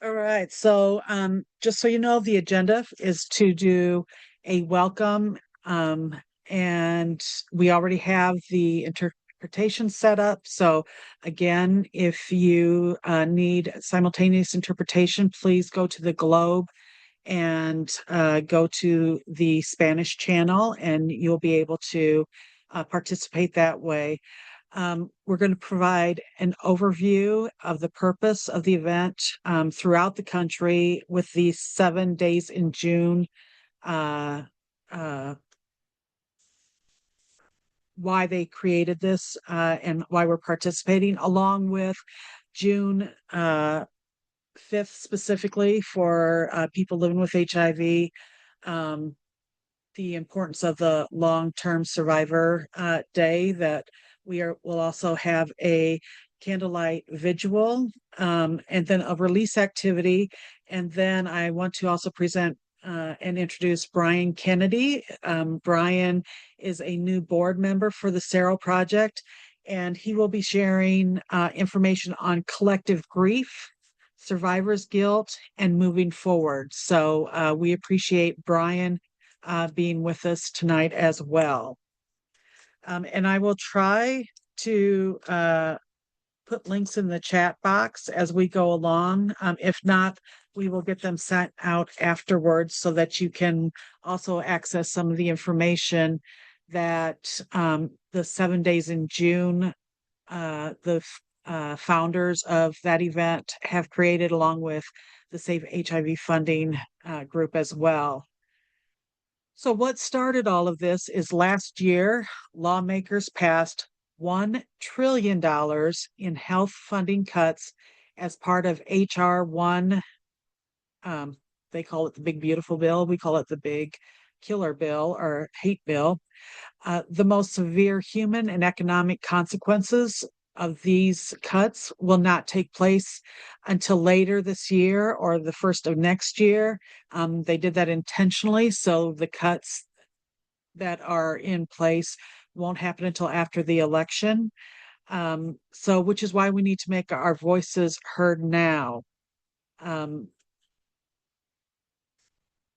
All right. So, just so you know, the agenda is to do a welcome, um, and we already have the interpretation set up. So, again, if you need simultaneous interpretation, please go to the globe and go to the Spanish channel, and you'll be able to participate that way. We're going to provide an overview of the purpose of the event throughout the country with the 7 days in June, uh, uh, why they created this and why we're participating, along with June 5th specifically for people living with HIV, um, the importance of the long-term survivor day that will also have a candlelight vigil, and then a release activity. And then I want to also present and introduce Brian Kennedy. Brian is a new board member for the Sero project, and he will be sharing information on collective grief, survivor's guilt, and moving forward. So we appreciate Brian being with us tonight as well. And I will try to put links in the chat box as we go along. If not, we will get them sent out afterwards so that you can also access some of the information that the 7 days in June, the founders of that event have created, along with the Safe HIV funding group as well. So, what started all of this is last year, lawmakers passed $1 trillion in health funding cuts as part of H.R. 1. Um, they call it the Big Beautiful Bill. We call it the Big Killer Bill or Hate Bill. The most severe human and economic consequences of these cuts will not take place until later this year or the first of next year. They did that intentionally, so the cuts that are in place won't happen until after the election. So, which is why we need to make our voices heard now. Um,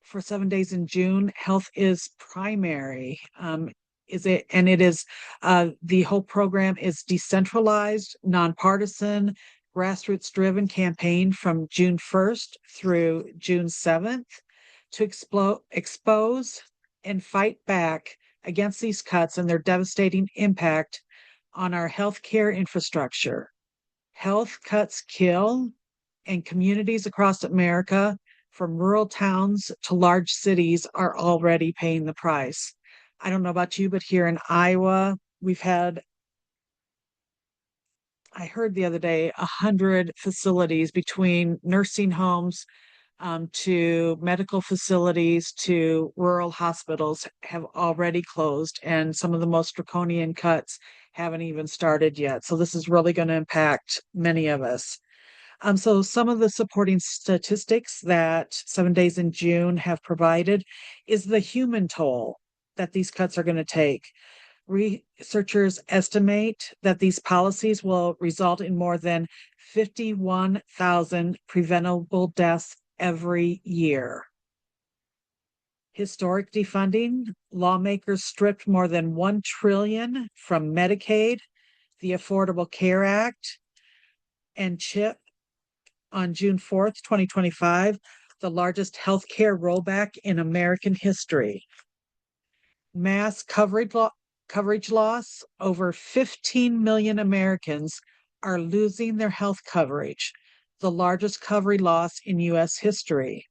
for 7 days in June, health is primary. Is it? And it is, the whole program is decentralized, nonpartisan, grassroots driven campaign from June 1st through June 7th to expose and fight back against these cuts and their devastating impact on our healthcare infrastructure. Health cuts kill, and communities across America, from rural towns to large cities, are already paying the price. I don't know about you, but here in Iowa, we've had, I heard the other day, 100 facilities between nursing homes to medical facilities to rural hospitals have already closed, and some of the most draconian cuts haven't even started yet. So this is really going to impact many of us. So some of the supporting statistics that 7 days in June have provided is the human toll that these cuts are going to take. Researchers estimate that these policies will result in more than 51,000 preventable deaths every year. Historic defunding, lawmakers stripped more than 1 trillion from Medicaid, the Affordable Care Act, and CHIP on June 4th, 2025, the largest healthcare rollback in American history. Mass coverage loss, over 15 million Americans are losing their health coverage, the largest coverage loss in U.S. history.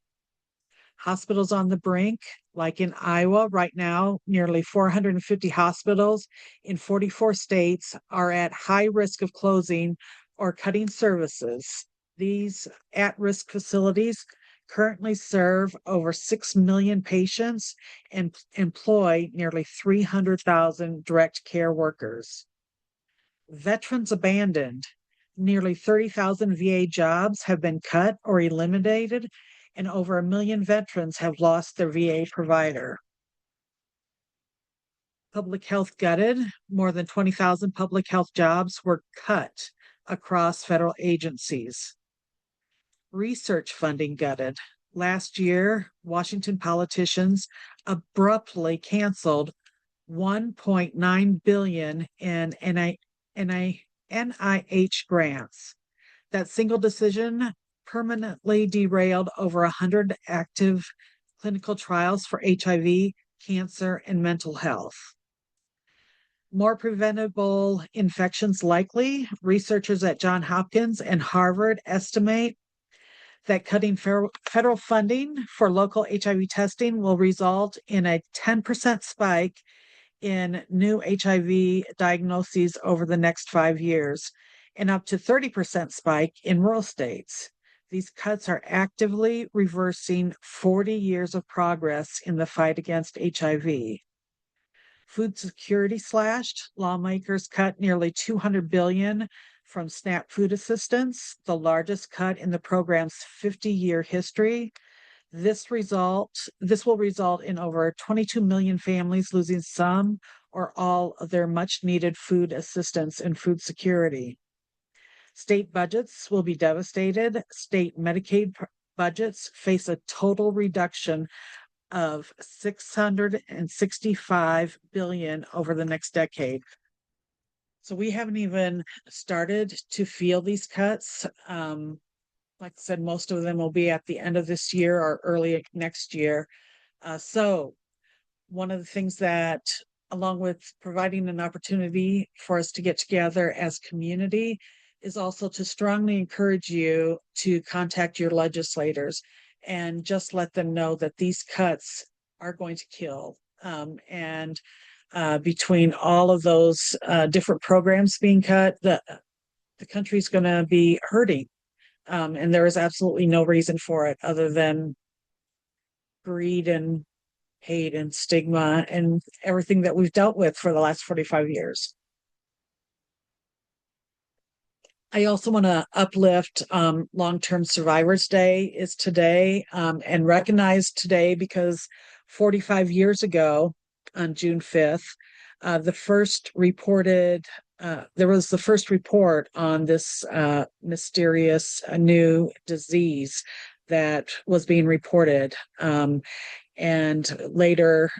Hospitals on the brink, like in Iowa right now, nearly 450 hospitals in 44 states are at high risk of closing or cutting services. These at risk facilities currently serve over 6 million patients and employ nearly 300,000 direct care workers. Veterans abandoned. Nearly 30,000 VA jobs have been cut or eliminated, and over 1 million veterans have lost their VA provider. Public health gutted. More than 20,000 public health jobs were cut across federal agencies. Research funding gutted. Last year, Washington politicians abruptly canceled 1.9 billion in NIH grants. That single decision permanently derailed over 100 active clinical trials for HIV, cancer, and mental health. More preventable infections likely. Researchers at Johns Hopkins and Harvard estimate that cutting federal funding for local HIV testing will result in a 10% spike in new HIV diagnoses over the next 5 years, and up to 30% spike in rural states. These cuts are actively reversing 40 years of progress in the fight against HIV. Food security slashed. Lawmakers cut nearly 200 billion from SNAP food assistance, the largest cut in the program's 50-year history. This will result in over 22 million families losing some or all of their much needed food assistance and food security. State budgets will be devastated. State Medicaid budgets face a total reduction of 665 billion over the next decade. So we haven't even started to feel these cuts. Like I said, most of them will be at the end of this year or early next year. So one of the things that, along with providing an opportunity for us to get together as community, is also to strongly encourage you to contact your legislators and just let them know that these cuts are going to kill. And between all of those different programs being cut, the country's going to be hurting. And there is absolutely no reason for it other than greed and hate and stigma and everything that we've dealt with for the last 45 years. I also want to uplift Long-Term Survivors Day is today, and recognize today because 45 years ago on June 5th, there was the first report on this mysterious new disease that was being reported, and later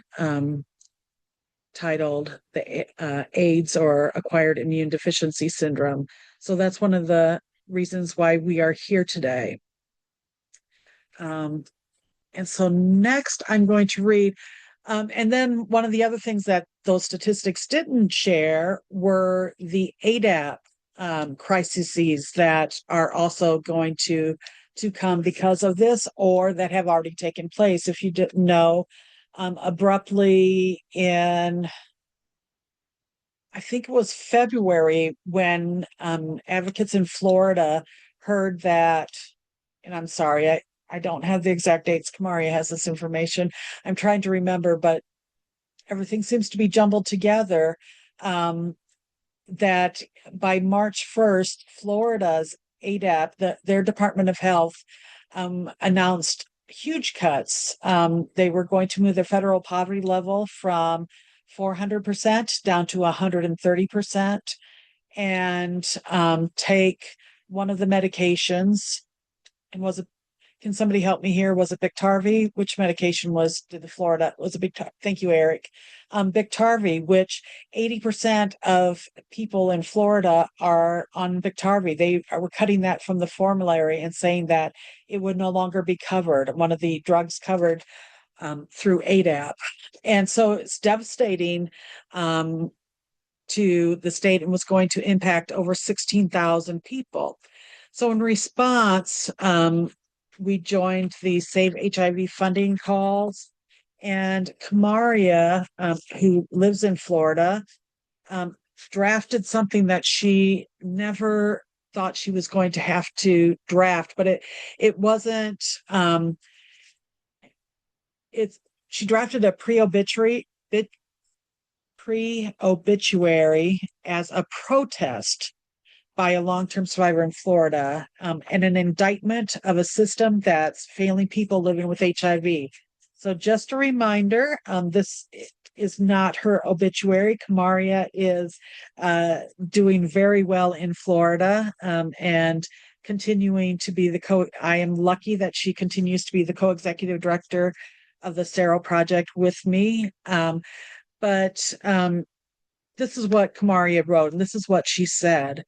titled the AIDS or acquired immune deficiency syndrome. So that's one of the reasons why we are here today. And so next I'm going to read, and then one of the other things that those statistics didn't share were the ADAP crises that are also going to come because of this, or that have already taken place. If you didn't know, abruptly in, I think it was February, when advocates in Florida heard that, and I'm sorry, I don't have the exact dates. Kamaria has this information. I'm trying to remember, but everything seems to be jumbled together. That by March 1st, Florida's ADAP, their Department of Health, announced huge cuts. They were going to move their federal poverty level from 400% down to 130%, and take one of the medications. And can somebody help me here? Was it Biktarvy? Which medication was it Biktarvy? Thank you, Eric. Biktarvy, which 80% of people in Florida are on Biktarvy. They were cutting that from the formulary and saying that it would no longer be covered, one of the drugs covered through ADAP. And so it's devastating to the state, and was going to impact over 16,000 people. So in response, we joined the Save HIV funding calls, and Kamaria, who lives in Florida, drafted something that she never thought she was going to have to draft, but it wasn't, she drafted a pre-obituary as a protest by a long-term survivor in Florida, and an indictment of a system that's failing people living with HIV. So just a reminder, this is not her obituary. Kamaria is doing very well in Florida, and continuing to be I am lucky that she continues to be the co-executive director of the Sero project with me. But this is what Kamaria wrote, and this is what she said.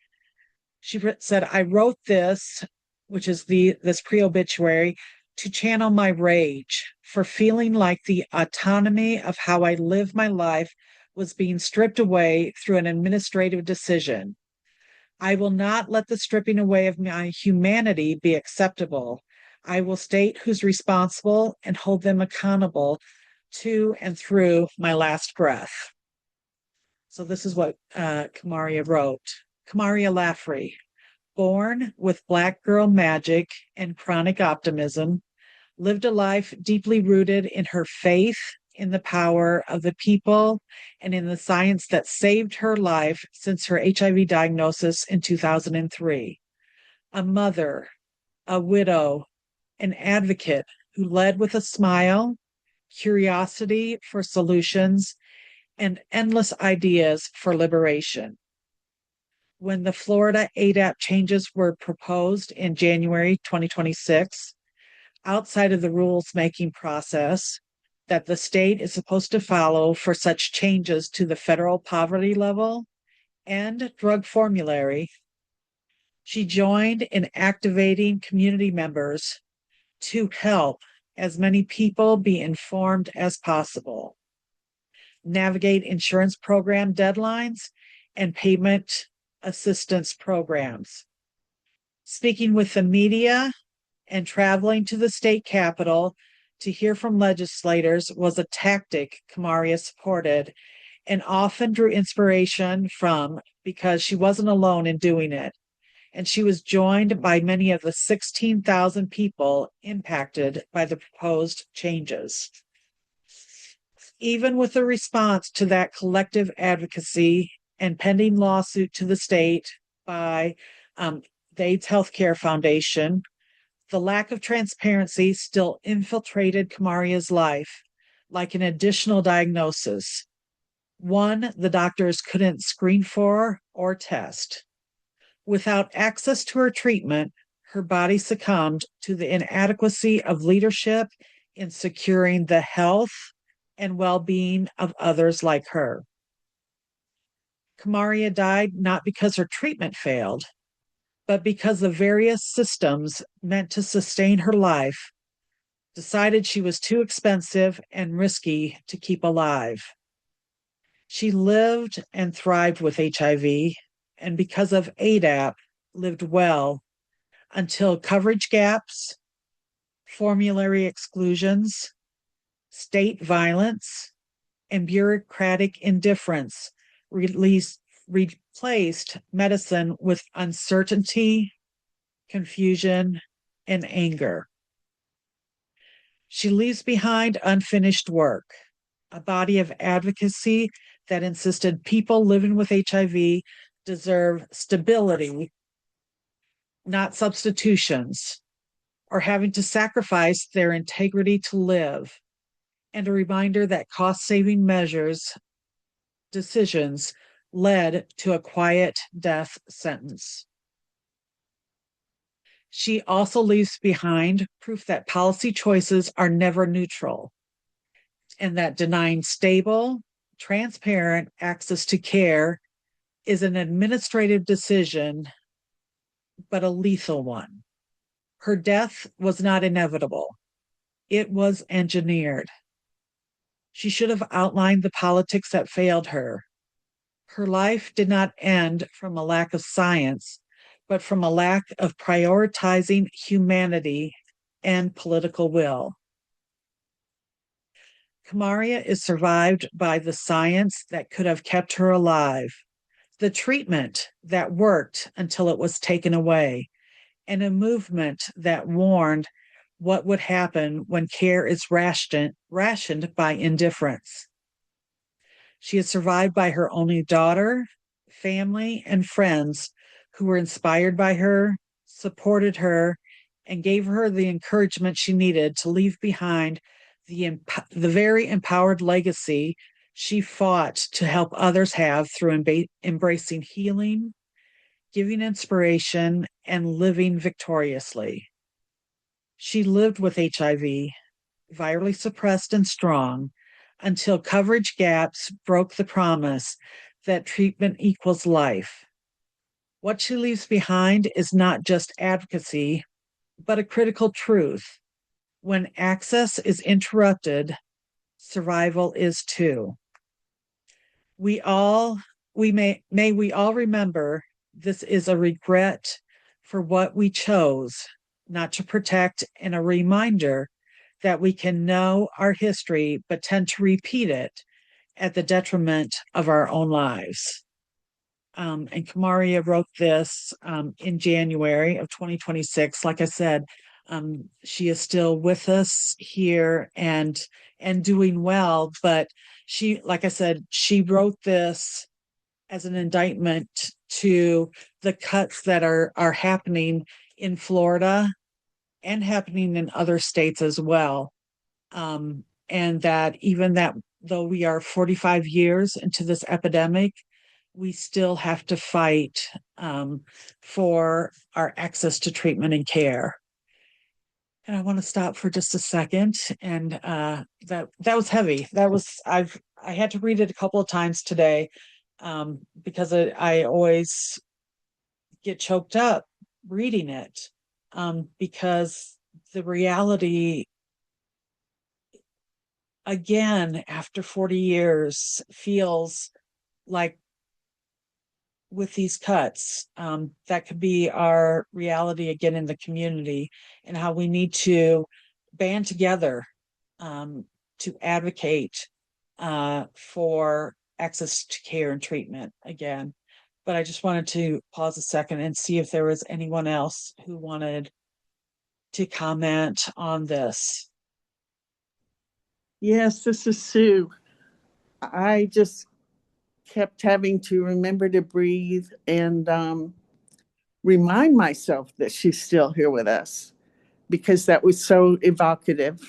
She said, I wrote this, which is this pre-obituary, to channel my rage for feeling like the autonomy of how I live my life was being stripped away through an administrative decision. I will not let the stripping away of my humanity be acceptable. I will state who's responsible and hold them accountable to and through my last breath. So this is what Kamaria wrote. Kamaria Laffrey, born with Black girl magic and chronic optimism, lived a life deeply rooted in her faith in the power of the people and in the science that saved her life since her HIV diagnosis in 2003. A mother, a widow, an advocate who led with a smile, curiosity for solutions, and endless ideas for liberation. When the Florida ADAP changes were proposed in January 2026, outside of the rules making process that the state is supposed to follow for such changes to the federal poverty level and drug formulary, she joined in activating community members to help as many people be informed as possible, navigate insurance program deadlines and payment assistance programs, speaking with the media and traveling to the state capitol to hear from legislators was a tactic Kamaria supported and often drew inspiration from because she wasn't alone in doing it. And she was joined by many of the 16,000 people impacted by the proposed changes. Even with the response to that collective advocacy and pending lawsuit to the state by the AIDS Healthcare Foundation, the lack of transparency still infiltrated Kamaria's life like an additional diagnosis, one the doctors couldn't screen for or test. Without access to her treatment, her body succumbed to the inadequacy of leadership in securing the health and well-being of others like her. Kamaria died not because her treatment failed, but because the various systems meant to sustain her life decided she was too expensive and risky to keep alive. She lived and thrived with HIV, and because of ADAP, lived well until coverage gaps, formulary exclusions, state violence, and bureaucratic indifference replaced medicine with uncertainty, confusion, and anger. She leaves behind unfinished work, a body of advocacy that insisted people living with HIV deserve stability, not substitutions, or having to sacrifice their integrity to live, and a reminder that cost-saving decisions led to a quiet death sentence. She also leaves behind proof that policy choices are never neutral and that denying stable, transparent access to care is an administrative decision, but a lethal one. Her death was not inevitable. It was engineered. She should have outlined the politics that failed her. Her life did not end from a lack of science, but from a lack of prioritizing humanity and political will. Kamaria is survived by the science that could have kept her alive, the treatment that worked until it was taken away, and a movement that warned what would happen when care is rationed by indifference. She is survived by her only daughter, family, and friends who were inspired by her, supported her, and gave her the encouragement she needed to leave behind the very empowered legacy she fought to help others have through embracing healing, giving inspiration, and living victoriously. She lived with HIV, virally suppressed and strong, until coverage gaps broke the promise that treatment equals life. What she leaves behind is not just advocacy, but a critical truth. When access is interrupted, survival is too. We all may we all remember this is a regret for what we chose not to protect, and a reminder that we can know our history but tend to repeat it at the detriment of our own lives. And Kamaria wrote this in January of 2026. Like I said, she is still with us here and doing well. But she, like I said, she wrote this as an indictment to the cuts that are happening in Florida and happening in other states as well. And that even that though we are 45 years into this epidemic, we still have to fight for our access to treatment and care. And I want to stop for just a second. And that was heavy. I had to read it a couple of times today because I always get choked up reading it because the reality, again, after 40 years, feels like with these cuts, that could be our reality again in the community, and how we need to band together to advocate for access to care and treatment again. But I just wanted to pause a second and see if there was anyone else who wanted to comment on this. Yes, this is Sue. I just kept having to remember to breathe and remind myself that she's still here with us because that was so evocative.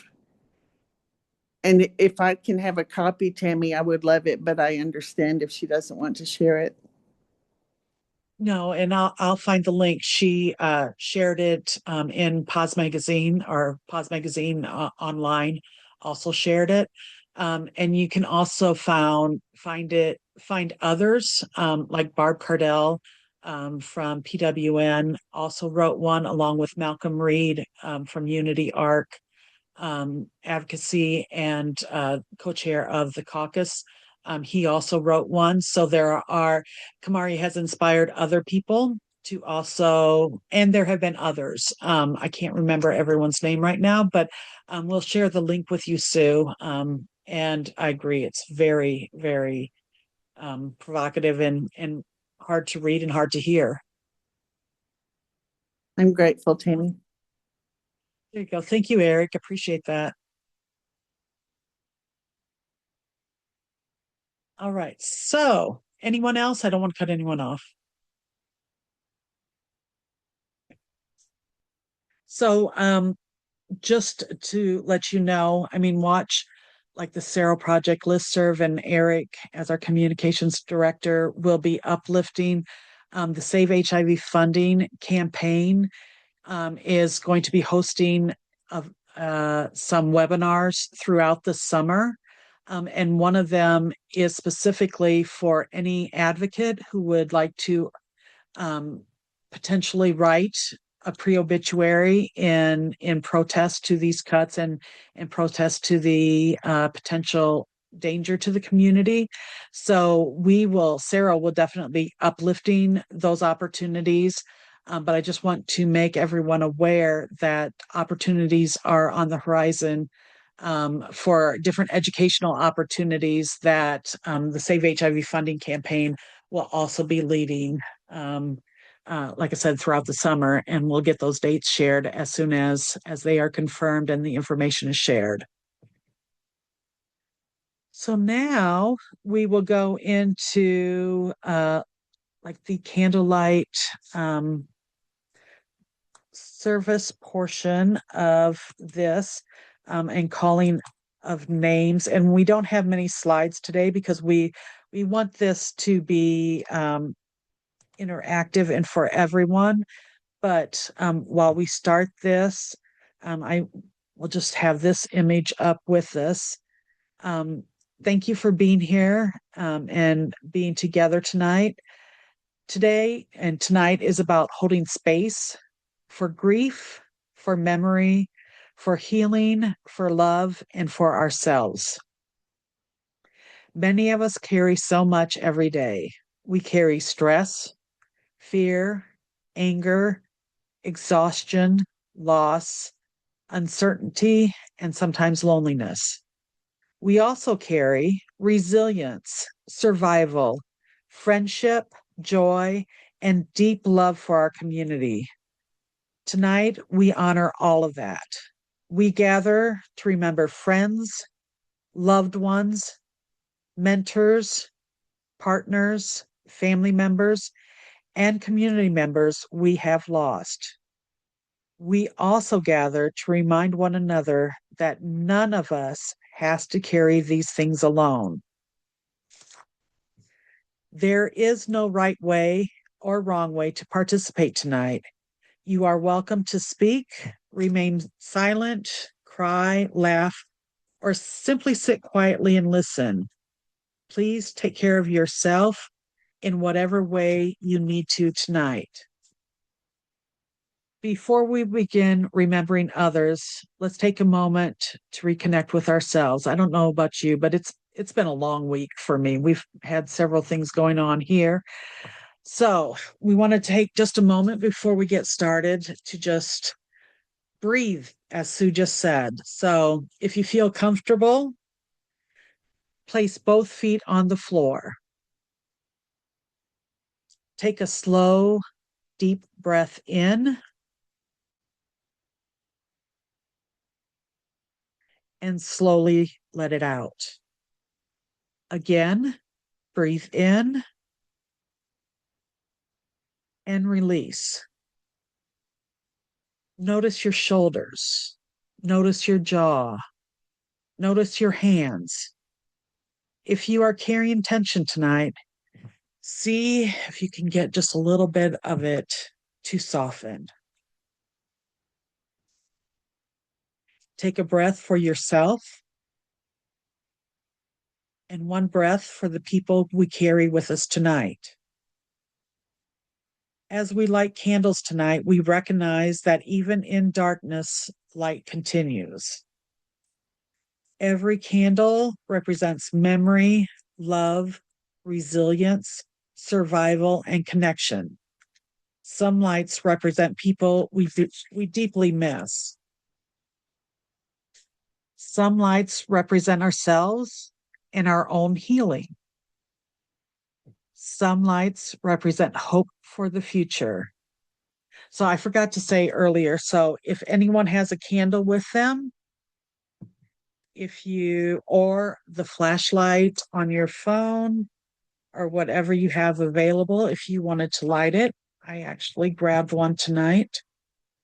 And if I can have a copy, Tammy, I would love it, but I understand if she doesn't want to share it. No, and I'll find the link. She shared it in Pause Magazine, or Pause Magazine online also shared it. And you can also find others like Barb Cardell from PWN also wrote one, along with Malcolm Reed from Unity Arc Advocacy and co-chair of the caucus. He also wrote one. So Kamari has inspired other people to also, and there have been others. I can't remember everyone's name right now, but we'll share the link with you, Sue. And I agree, it's very, very provocative and hard to read and hard to hear. I'm grateful, Tammy. There you go. Thank you, Eric. Appreciate that. All right. So, anyone else? I don't want to cut anyone off. So, just to let you know, I mean, watch like the Sero Project listserv, and Eric, as our communications director, will be uplifting the Save HIV funding campaign. Is going to be hosting some webinars throughout the summer. And one of them is specifically for any advocate who would like to um, potentially write a pre-obituary in protest to these cuts and in protest to the potential danger to the community. So Sarah will definitely be uplifting those opportunities. But I just want to make everyone aware that opportunities are on the horizon for different educational opportunities that the Save HIV funding campaign will also be leading, like I said, throughout the summer. And we'll get those dates shared as soon as they are confirmed and the information is shared. So now we will go into like the candlelight service portion of this and calling of names. And we don't have many slides today because we want this to be interactive and for everyone. But while we start this, I will just have this image up with us. Um, thank you for being here and being together tonight. Today and tonight is about holding space for grief, for memory, for healing, for love, and for ourselves. Many of us carry so much every day. We carry stress, fear, anger, exhaustion, loss, uncertainty, and sometimes loneliness. We also carry resilience, survival, friendship, joy, and deep love for our community. Tonight, we honor all of that. We gather to remember friends, loved ones, mentors, partners, family members, and community members we have lost. We also gather to remind one another that none of us has to carry these things alone. There is no right way or wrong way to participate tonight. You are welcome to speak, remain silent, cry, laugh, or simply sit quietly and listen. Please take care of yourself in whatever way you need to tonight. Before we begin remembering others, let's take a moment to reconnect with ourselves. I don't know about you, but it's been a long week for me. We've had several things going on here. So, we want to take just a moment before we get started to just breathe, as Sue just said. So, if you feel comfortable, place both feet on the floor. Take a slow, deep breath in and slowly let it out. Again, breathe in and release. Notice your shoulders. Notice your jaw. Notice your hands. If you are carrying tension tonight, see if you can get just a little bit of it to soften. Take a breath for yourself and one breath for the people we carry with us tonight. As we light candles tonight, we recognize that even in darkness, light continues. Every candle represents memory, love, resilience, survival, and connection. Some lights represent people we deeply miss. Some lights represent ourselves and our own healing. Some lights represent hope for the future. So I forgot to say earlier, so if anyone has a candle with them, or the flashlight on your phone or whatever you have available, if you wanted to light it, I actually grabbed one tonight.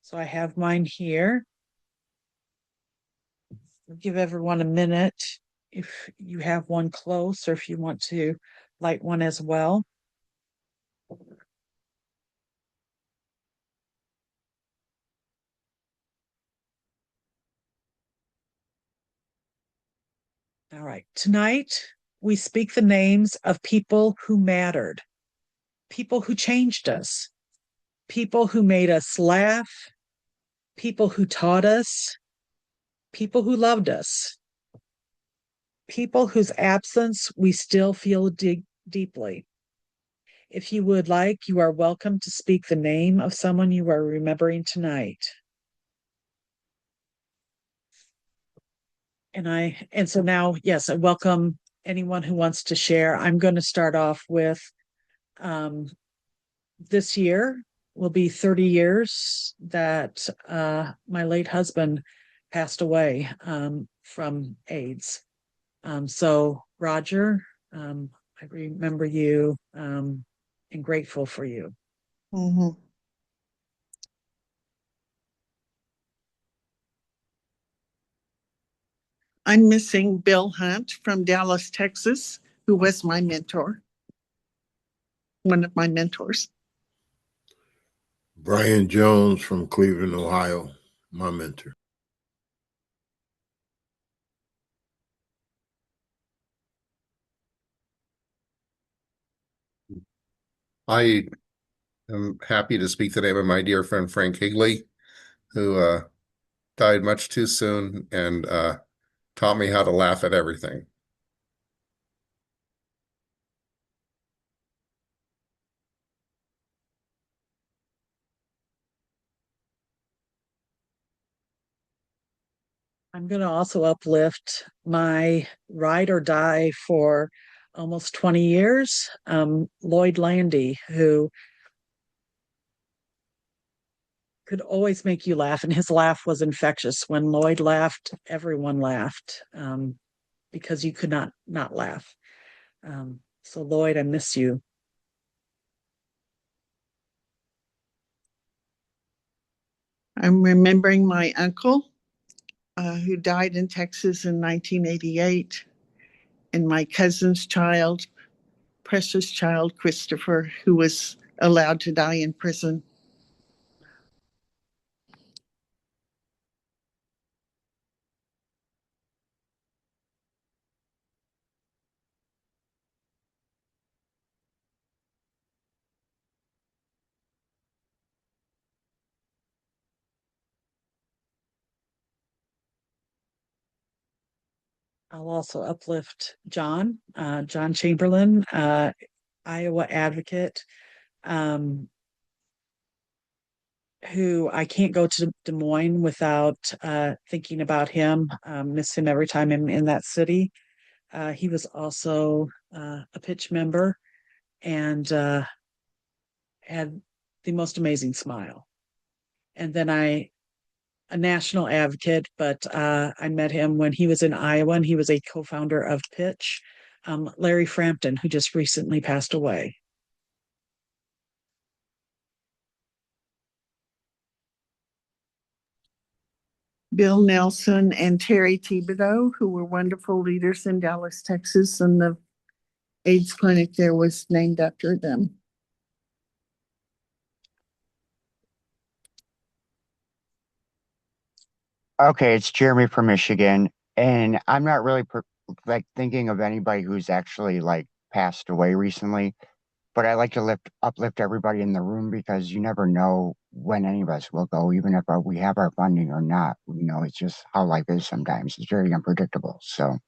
So I have mine here. I'll give everyone a minute if you have one close or if you want to light one as well. All right. Tonight, we speak the names of people who mattered, people who changed us, people who made us laugh, people who taught us, people who loved us, people whose absence we still feel deeply. If you would like, you are welcome to speak the name of someone you are remembering tonight. And so now, yes, I welcome anyone who wants to share. I'm going to start off with um, this year will be 30 years that my late husband passed away from AIDS. So, Roger, I remember you and grateful for you. Mhm. I'm missing Bill Hunt from Dallas, Texas, who was my mentor, one of my mentors. Brian Jones from Cleveland, Ohio, my mentor. I am happy to speak today with my dear friend Frank Higley, who died much too soon and taught me how to laugh at everything. I'm going to also uplift my ride or die for almost 20 years, Lloyd Landy, who could always make you laugh, and his laugh was infectious. When Lloyd laughed, everyone laughed, because you could not laugh. So Lloyd, I miss you. I'm remembering my uncle who died in Texas in 1988, and my cousin's child, precious child, Christopher, who was allowed to die in prison. I'll also uplift John Chamberlain, Iowa advocate, um, who I can't go to Des Moines without thinking about him. Miss him every time I'm in that city. He was also a pitch member and had the most amazing smile. And then a national advocate, but I met him when he was in Iowa and he was a co-founder of Pitch, Larry Frampton, who just recently passed away. Bill Nelson and Terry Thibodeau, who were wonderful leaders in Dallas, Texas, and the AIDS clinic there was named after them. Okay, it's Jeremy from Michigan, and I'm not really like thinking of anybody who's actually like passed away recently, but I like to uplift everybody in the room because you never know when any of us will go, even if we have our funding or not. You know, it's just how life is sometimes. It's very unpredictable. So,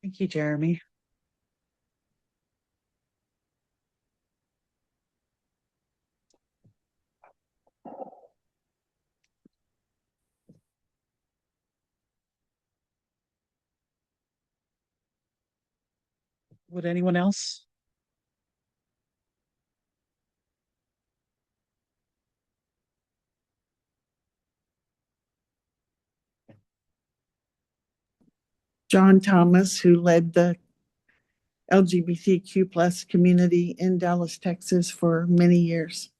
Thank you, Jeremy. Would anyone else? John Thomas, who led the LGBTQ plus community in Dallas, Texas for many years.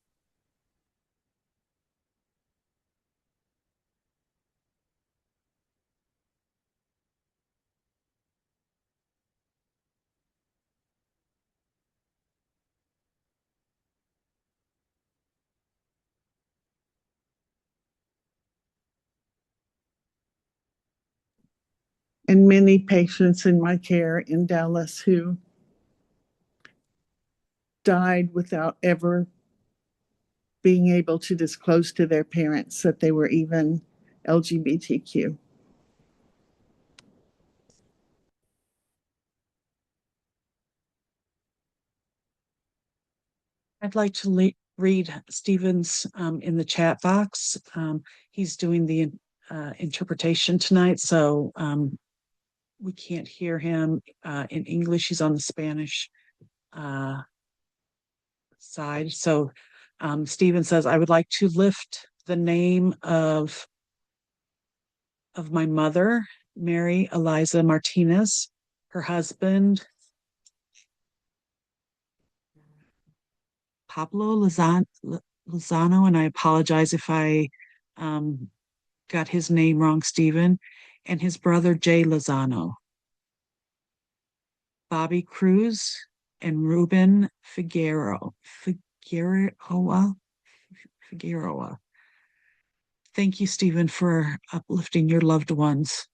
And many patients in my care in Dallas who died without ever being able to disclose to their parents that they were even LGBTQ. I'd like to read Stephen's in the chat box. He's doing the interpretation tonight, so we can't hear him in English. He's on the Spanish uh, side. So Stephen says, I would like to lift the name of my mother, Mary Eliza Martinez, her husband, Pablo Lozano, and I apologize if I um, got his name wrong, Stephen, and his brother, Jay Lozano. Bobby Cruz, and Ruben Figueroa. Thank you, Stephen, for uplifting your loved ones.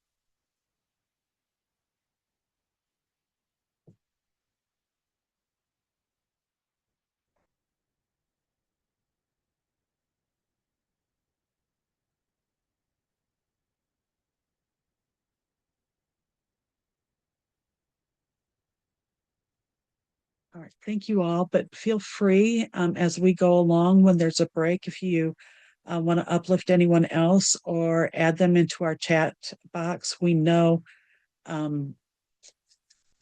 All right, thank you all, but feel free as we go along when there's a break, if you want to uplift anyone else or add them into our chat box. We know that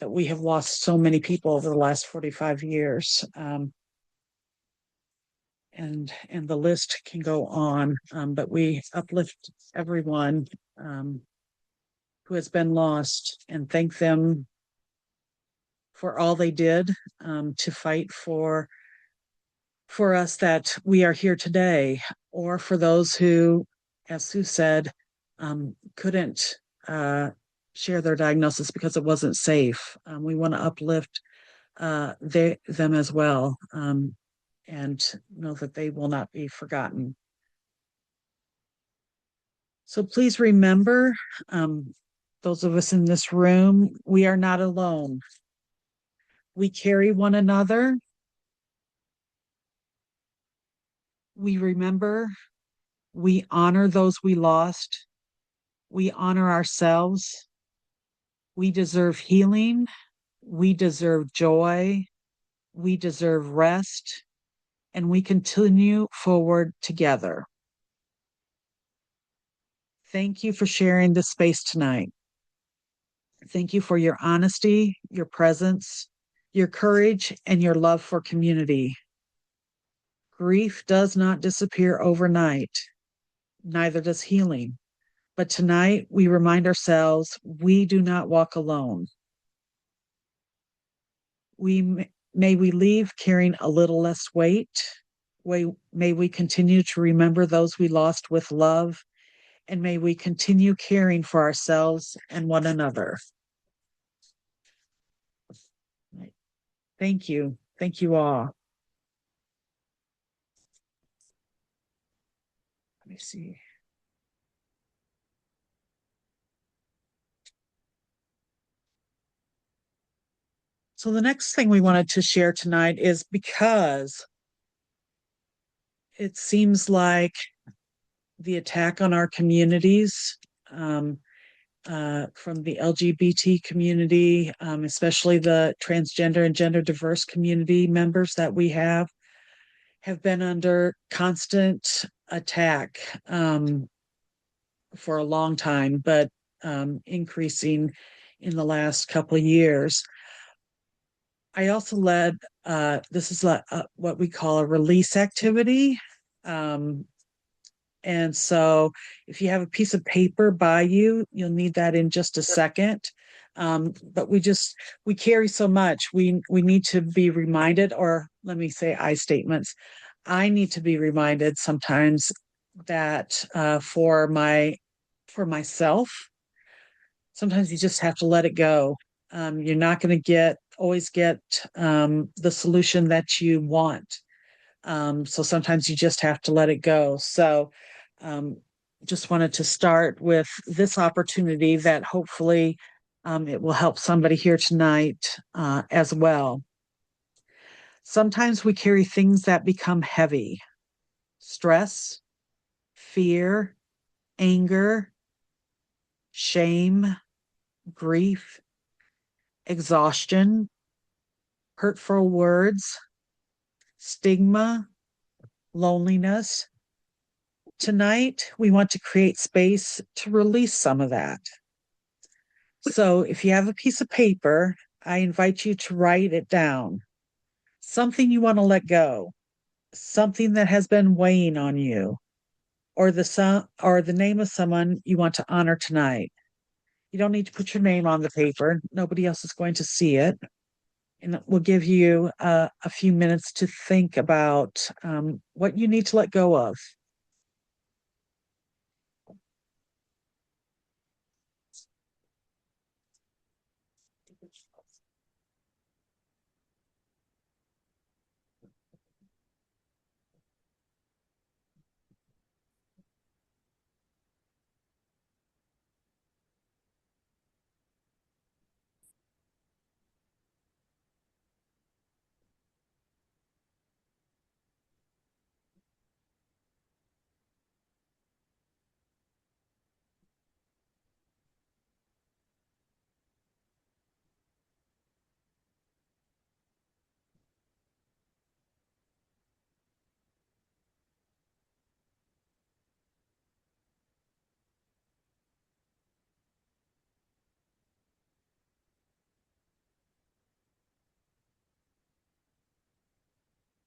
we have lost so many people over the last 45 years. And the list can go on, but we uplift everyone who has been lost and thank them for all they did to fight for us that we are here today, or for those who, as Sue said, couldn't share their diagnosis because it wasn't safe. We want to uplift them as well, and know that they will not be forgotten. So please remember, those of us in this room, we are not alone. We carry one another. We remember, we honor those we lost. We honor ourselves. We deserve healing. We deserve joy. We deserve rest. And we continue forward together. Thank you for sharing this space tonight. Thank you for your honesty, your presence, your courage, and your love for community. Grief does not disappear overnight, neither does healing. But tonight we remind ourselves we do not walk alone. May we leave carrying a little less weight. May we continue to remember those we lost with love, and may we continue caring for ourselves and one another. Thank you. Thank you all. Let me see. So the next thing we wanted to share tonight is because it seems like the attack on our communities, from the LGBT community, especially the transgender and gender diverse community members that we have been under constant attack for a long time, but increasing in the last couple of years. I also led, this is what we call a release activity. And so if you have a piece of paper by you, you'll need that in just a second. But we carry so much. We need to be reminded, or let me say I statements. I need to be reminded sometimes that for myself, sometimes you just have to let it go. You're not going to always get the solution that you want. So sometimes you just have to let it go. So just wanted to start with this opportunity that hopefully it will help somebody here tonight as well. Sometimes we carry things that become heavy: stress, fear, anger, shame, grief, exhaustion, hurtful words, stigma, loneliness. Tonight, we want to create space to release some of that. So if you have a piece of paper, I invite you to write it down. Something you want to let go, something that has been weighing on you, or the name of someone you want to honor tonight. You don't need to put your name on the paper. Nobody else is going to see it. And it will give you a few minutes to think about what you need to let go of.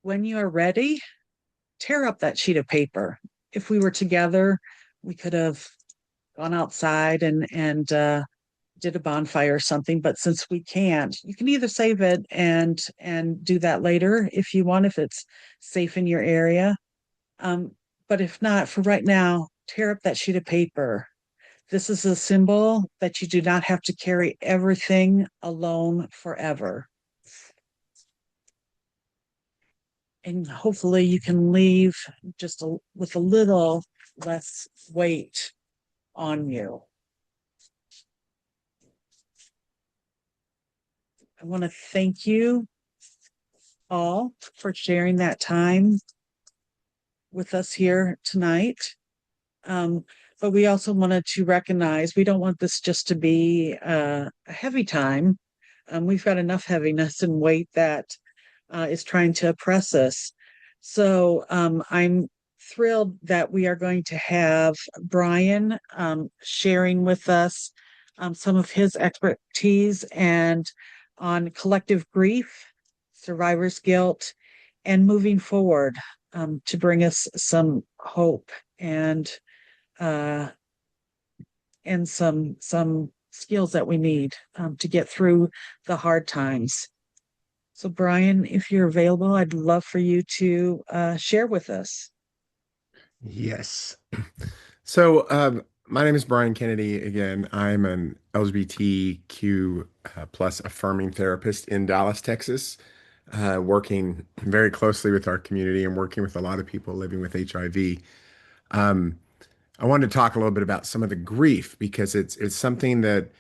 when you are ready, tear up that sheet of paper. If we were together, we could have gone outside and did a bonfire or something. But since we can't, you can either save it and do that later if you want, if it's safe in your area. Um, but if not, for right now, tear up that sheet of paper. This is a symbol that you do not have to carry everything alone forever. And hopefully you can leave with a little less weight on you. I want to thank you all for sharing that time with us here tonight. But we also wanted to recognize we don't want this just to be a heavy time. We've got enough heaviness and weight that is trying to oppress us. So I'm thrilled that we are going to have Brian sharing with us some of his expertise and on collective grief, survivor's guilt, and moving forward to bring us some hope uh, and some skills that we need to get through the hard times. So, Brian, if you're available, I'd love for you to share with us. Yes. So, my name is Brian Kennedy. Again, I'm an LGBTQ plus affirming therapist in Dallas, Texas, working very closely with our community and working with a lot of people living with HIV. Um, I wanted to talk a little bit about some of the grief because it's something that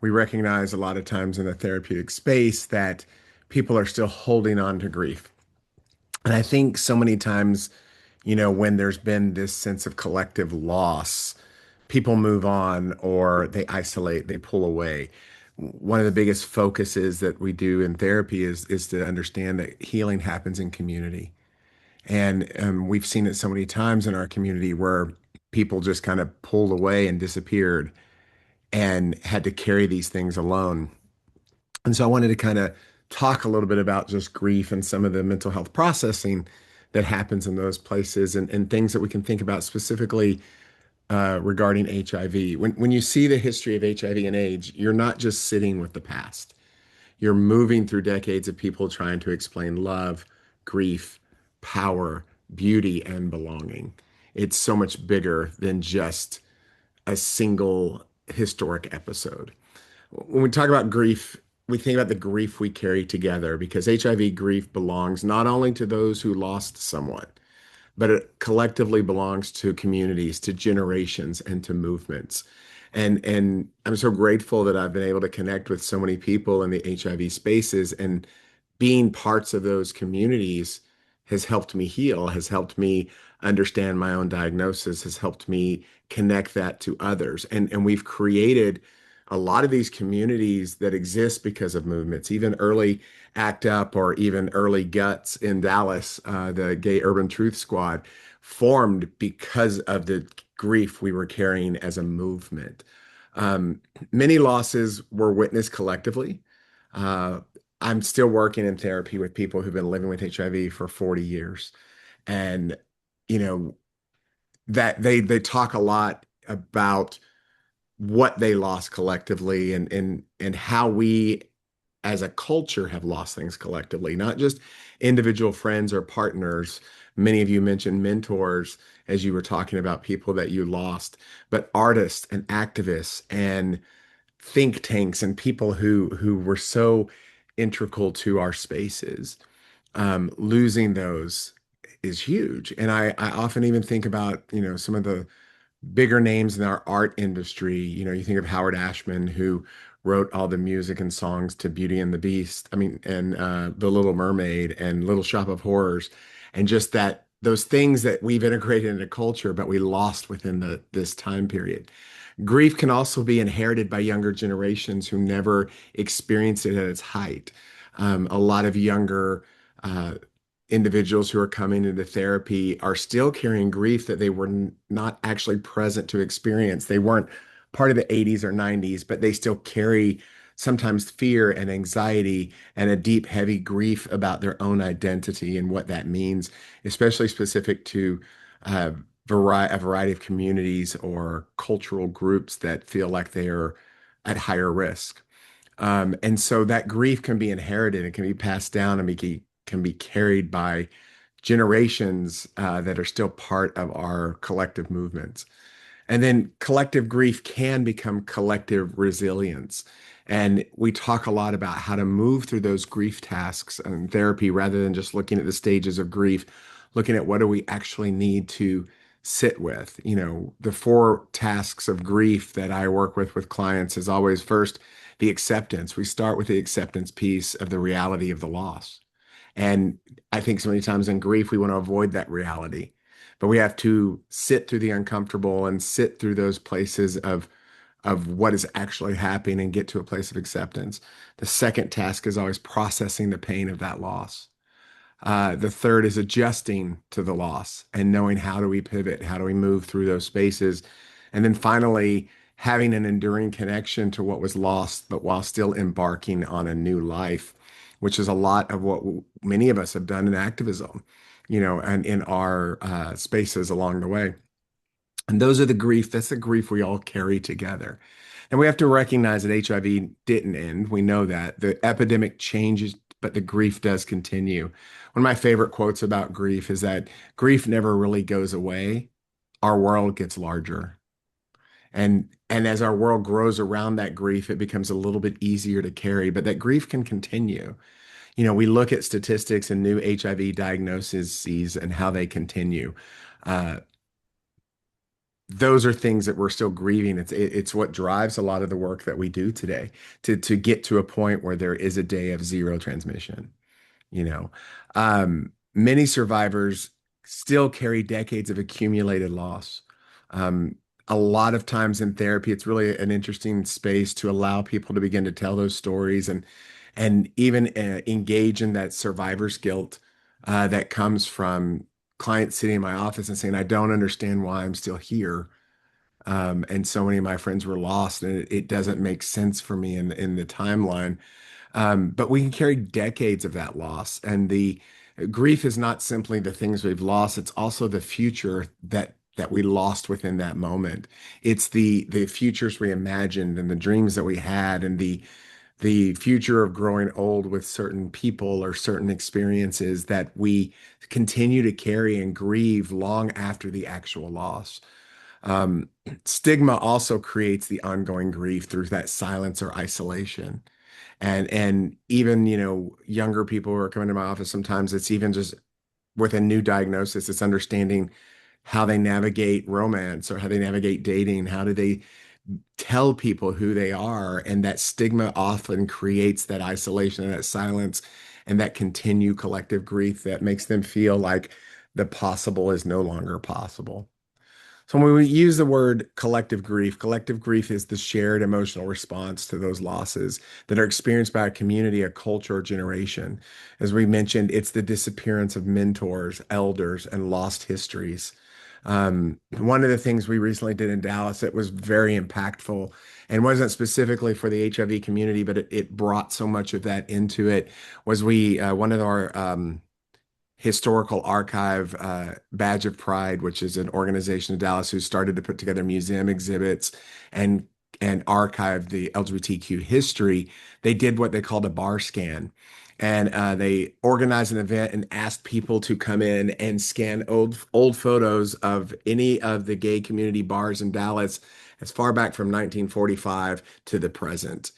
we recognize a lot of times in the therapeutic space that people are still holding on to grief. And I think so many times, when there's been this sense of collective loss, people move on or they isolate, they pull away. One of the biggest focuses that we do in therapy is to understand that healing happens in community. And we've seen it so many times in our community where people just kind of pulled away and disappeared and had to carry these things alone. And so I wanted to kind of talk a little bit about just grief and some of the mental health processing that happens in those places and things that we can think about specifically regarding HIV. When you see the history of HIV and AIDS, you're not just sitting with the past. You're moving through decades of people trying to explain love, grief, power, beauty, and belonging. It's so much bigger than just a single historic episode. When we talk about grief, we think about the grief we carry together because HIV grief belongs not only to those who lost someone, but it collectively belongs to communities, to generations, and to movements. And I'm so grateful that I've been able to connect with so many people in the HIV spaces, and being parts of those communities has helped me heal, has helped me understand my own diagnosis, has helped me connect that to others. And we've created a lot of these communities that exist because of movements, even early ACT UP or even early GUTS in Dallas, the Gay Urban Truth Squad, formed because of the grief we were carrying as a movement. Many losses were witnessed collectively. I'm still working in therapy with people who've been living with HIV for 40 years. And, you know, that they talk a lot about what they lost collectively and how we as a culture have lost things collectively, not just individual friends or partners. Many of you mentioned mentors as you were talking about people that you lost, but artists and activists and think tanks and people who were so integral to our spaces. Losing those is huge. And I often even think about, some of the bigger names in our art industry. You think of Howard Ashman, who wrote all the music and songs to Beauty and the Beast, and The Little Mermaid and Little Shop of Horrors, and just that those things that we've integrated into culture, but we lost within this time period. Grief can also be inherited by younger generations who never experienced it at its height. A lot of younger individuals who are coming into therapy are still carrying grief that they were not actually present to experience. They weren't part of the 80s or 90s, but they still carry sometimes fear and anxiety and a deep, heavy grief about their own identity and what that means, especially specific to uh, a variety of communities or cultural groups that feel like they are at higher risk. And so that grief can be inherited, it can be passed down and can be carried by generations that are still part of our collective movements. And then collective grief can become collective resilience. And we talk a lot about how to move through those grief tasks in therapy rather than just looking at the stages of grief, looking at what do we actually need to sit with. You know, the four tasks of grief that I work with clients is always first the acceptance. We start with the acceptance piece of the reality of the loss. And I think so many times in grief, we want to avoid that reality. But we have to sit through the uncomfortable and sit through those places of what is actually happening and get to a place of acceptance. The second task is always processing the pain of that loss. The third is adjusting to the loss and knowing how do we pivot, how do we move through those spaces. And then finally, having an enduring connection to what was lost, but while still embarking on a new life, which is a lot of what many of us have done in activism, you know, and in our spaces along the way. And that's the grief we all carry together. And we have to recognize that HIV didn't end. We know that. The epidemic changes, but the grief does continue. One of my favorite quotes about grief is that grief never really goes away. Our world gets larger. And as our world grows around that grief, it becomes a little bit easier to carry, but that grief can continue. You know, we look at statistics and new HIV diagnoses and how they continue. Uh, those are things that we're still grieving. It's what drives a lot of the work that we do today to get to a point where there is a day of zero transmission. You know, many survivors still carry decades of accumulated loss. A lot of times in therapy, it's really an interesting space to allow people to begin to tell those stories and even engage in that survivor's guilt that comes from clients sitting in my office and saying, I don't understand why I'm still here. And so many of my friends were lost, and it doesn't make sense for me in the timeline. But we can carry decades of that loss. And the grief is not simply the things we've lost, it's also the future that we lost within that moment. It's the futures we imagined and the dreams that we had and the future of growing old with certain people or certain experiences that we continue to carry and grieve long after the actual loss. Um, Stigma also creates the ongoing grief through that silence or isolation. And even, you know, younger people who are coming to my office, sometimes it's even just with a new diagnosis, it's understanding how they navigate romance or how they navigate dating. How do they tell people who they are? And that stigma often creates that isolation and that silence and that continued collective grief that makes them feel like the possible is no longer possible. So when we use the word collective grief is the shared emotional response to those losses that are experienced by a community, a culture, or generation. As we mentioned, it's the disappearance of mentors, elders, and lost histories. One of the things we recently did in Dallas that was very impactful and wasn't specifically for the HIV community, but it brought so much of that into it was one of our historical archive Badge of Pride, which is an organization in Dallas who started to put together museum exhibits and archive the LGBTQ history. They did what they called a bar scan. And they organized an event and asked people to come in and scan old photos of any of the gay community bars in Dallas as far back from 1945 to the present.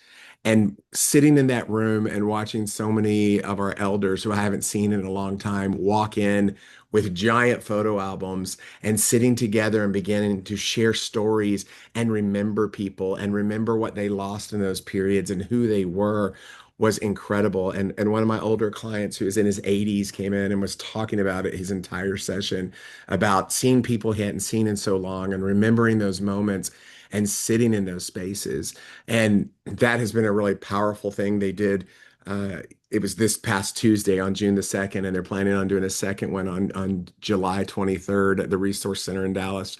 And sitting in that room and watching so many of our elders who I haven't seen in a long time walk in with giant photo albums and sitting together and beginning to share stories and remember people and remember what they lost in those periods and who they were was incredible. And one of my older clients who is in his 80s came in and was talking about it his entire session about seeing people he hadn't seen in so long and remembering those moments and sitting in those spaces. And that has been a really powerful thing they did. It was this past Tuesday on June the 2nd, and they're planning on doing a second one on July 23rd at the Resource Center in Dallas.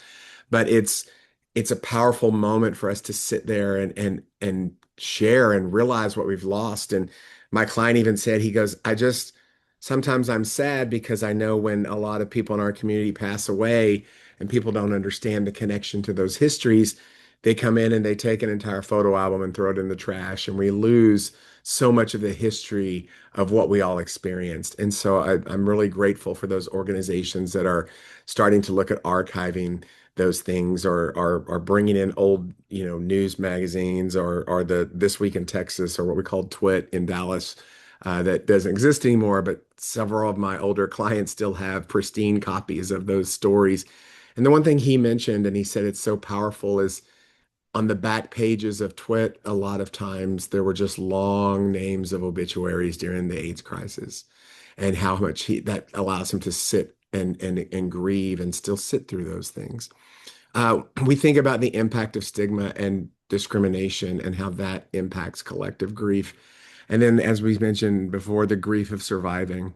But it's a powerful moment for us to sit there and share and realize what we've lost. And my client even said, he goes, sometimes I'm sad because I know when a lot of people in our community pass away and people don't understand the connection to those histories, they come in and they take an entire photo album and throw it in the trash, and we lose so much of the history of what we all experienced. And so I'm really grateful for those organizations that are starting to look at archiving those things, or are bringing in old, news magazines, or the This Week in Texas, or what we call Twit in Dallas, that doesn't exist anymore, but several of my older clients still have pristine copies of those stories. And the one thing he mentioned, and he said it's so powerful, is on the back pages of Twit, a lot of times there were just long names of obituaries during the AIDS crisis, and how much that allows him to sit and grieve and still sit through those things. We think about the impact of stigma and discrimination and how that impacts collective grief. And then, as we mentioned before, the grief of surviving,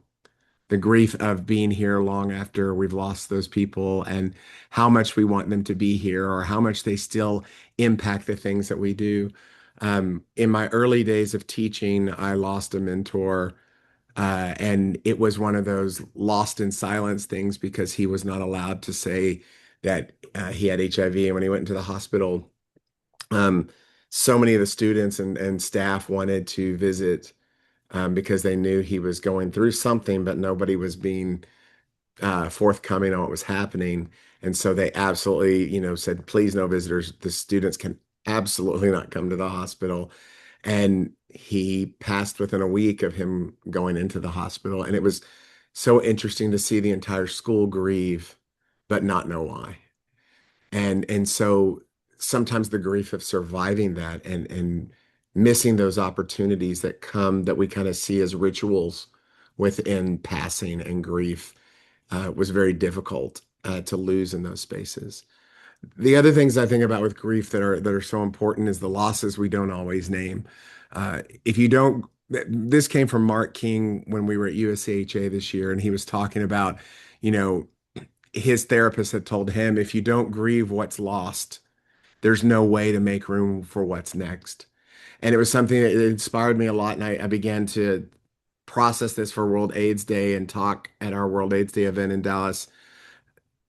the grief of being here long after we've lost those people, and how much we want them to be here, or how much they still impact the things that we do. In my early days of teaching, I lost a mentor, and it was one of those lost in silence things, because he was not allowed to say that he had HIV. And when he went into the hospital, um, so many of the students and staff wanted to visit, because they knew he was going through something, but nobody was being forthcoming on what was happening. And so they absolutely, said, please, no visitors. The students can absolutely not come to the hospital. And he passed within a week of him going into the hospital. And it was so interesting to see the entire school grieve, but not know why. And so sometimes the grief of surviving that, and missing those opportunities that come, that we kind of see as rituals within passing and grief, was very difficult to lose in those spaces. The other things I think about with grief that are so important is the losses we don't always name. If you don't, this came from Mark King when we were at USCHA this year, and he was talking about, you know, his therapist had told him, if you don't grieve what's lost, there's no way to make room for what's next. And it was something that inspired me a lot. And I began to process this for World AIDS Day and talk at our World AIDS Day event in Dallas,